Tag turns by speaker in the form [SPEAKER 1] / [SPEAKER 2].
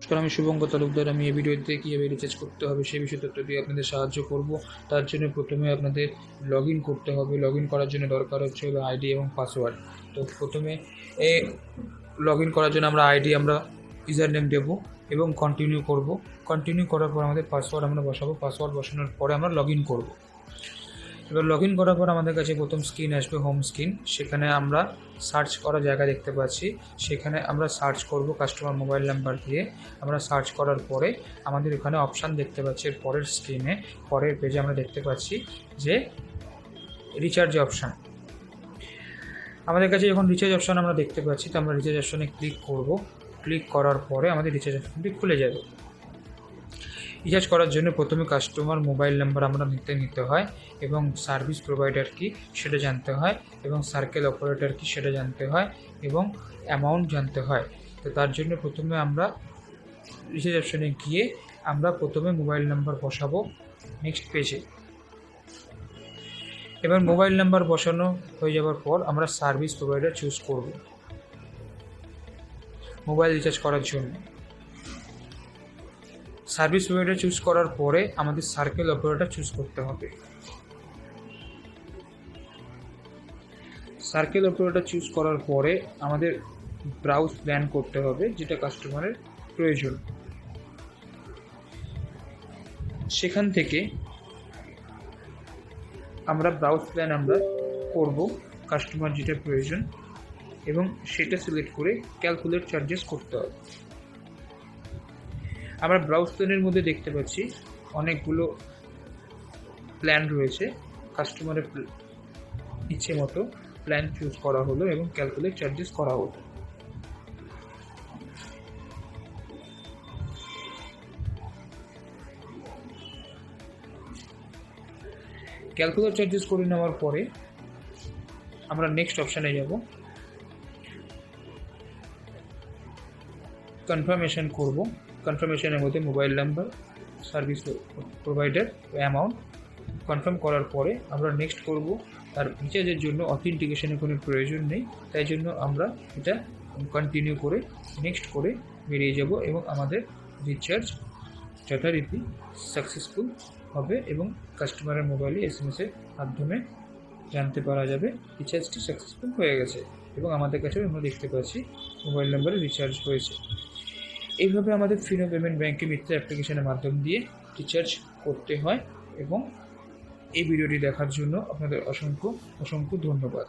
[SPEAKER 1] নমস্কার, আমি শুভঙ্কর তালুকদার। আমি এই ভিডিওতে কীভাবে রিচার্জ করতে হবে সেই বিষয়ে তথ্য দিয়ে আপনাদের সাহায্য করব। তার জন্য প্রথমে আপনাদের লগ ইন করতে হবে। লগ ইন করার জন্য দরকার হচ্ছে হলো আইডি এবং পাসওয়ার্ড। তো প্রথমে লগ ইন করার জন্য আমরা ইউজার নেম দেবো এবং কন্টিনিউ করব। কন্টিনিউ করার পর আমাদের পাসওয়ার্ড আমরা বসাবো। পাসওয়ার্ড বসানোর পরে আমরা লগ ইন করবো। এবার লগ ইন করার পর আমাদের কাছে প্রথম স্ক্রিন আসবে, হোম স্ক্রিন। সেখানে আমরা সার্চ করার জায়গা দেখতে পাচ্ছি। সেখানে আমরা সার্চ করব কাস্টমার মোবাইল নাম্বার দিয়ে। আমরা সার্চ করার পরে আমাদের এখানে অপশান দেখতে পাচ্ছি। এর পরের স্ক্রিনে, পরের পেজে আমরা দেখতে পাচ্ছি যে রিচার্জ অপশান। আমাদের কাছে যখন রিচার্জ অপশান আমরা দেখতে পাচ্ছি, তো আমরা রিচার্জ অপশানে ক্লিক করব। ক্লিক করার পরে আমাদের রিচার্জ অপশানটি খুলে যাবে। রিচার্জ করার জন্য প্রথমে কাস্টমার মোবাইল নাম্বার আমরা নিতে হয় এবং সার্ভিস প্রোভাইডার কি সেটা জানতে হয় এবং সার্কেল অপারেটর কি সেটা জানতে হয় এবং অ্যামাউন্ট জানতে হয়। তো তার জন্য প্রথমে আমরা রিচার্জ অপশানে গিয়ে আমরা প্রথমে মোবাইল নাম্বার বসাবো নেক্সট পেজে। এবার মোবাইল নাম্বার বসানো হয়ে যাওয়ার পর আমরা সার্ভিস প্রোভাইডার চুজ করব মোবাইল রিচার্জ করার জন্য। সার্ভিস প্রোভাইডার চুজ করার পরে আমাদের সার্কেল অপারেটর চুজ করতে হবে। সার্কেল অপারেটর চুজ করার পরে আমাদের ব্রাউজ প্ল্যান করতে হবে, যেটা কাস্টমারের প্রয়োজন। সেখান থেকে আমরা ব্রাউজ প্ল্যান করব কাস্টমার যেটা প্রয়োজন এবং সেটা সিলেক্ট করে ক্যালকুলেট চার্জেস করতে হবে। আমরা ব্রাউজ প্ল্যানের মধ্যে দেখতে পাচ্ছি অনেকগুলো প্ল্যান রয়েছে। কাস্টমারের ইচ্ছে মতো প্ল্যান চুজ করা হলো এবং ক্যালকুলেট চার্জেস করা হলো। ক্যালকুলেট চার্জেস করে নেওয়ার পরে আমরা নেক্সট অপশানে যাব। কনফার্মেশন করব। কনফার্মেশনের মধ্যে mobile number, service provider, amount confirm করার পরে আমরা নেক্সট করব। তার রিচার্জের জন্য অথেন্টিকেশনের কোনো প্রয়োজন নেই, তাই জন্য আমরা এটা কন্টিনিউ করে নেক্সট করে বেরিয়ে যাব এবং আমাদের রিচার্জ যথারীতি সাকসেসফুল হবে এবং কাস্টমারের মোবাইলে SMS-এর মাধ্যমে জানতে পারা যাবে রিচার্জটি সাকসেসফুল হয়ে গেছে এবং আমাদের কাছে আমরা দেখতে পাচ্ছি মোবাইল নাম্বারে রিচার্জ হয়েছে। এইভাবে আমাদের ফিনো পেমেন্ট ব্যাঙ্কে মিত্র অ্যাপ্লিকেশনের মাধ্যম দিয়ে রিচার্জ করতে হয় এবং এই ভিডিওটি দেখার জন্য আপনাদের অসংখ্য ধন্যবাদ।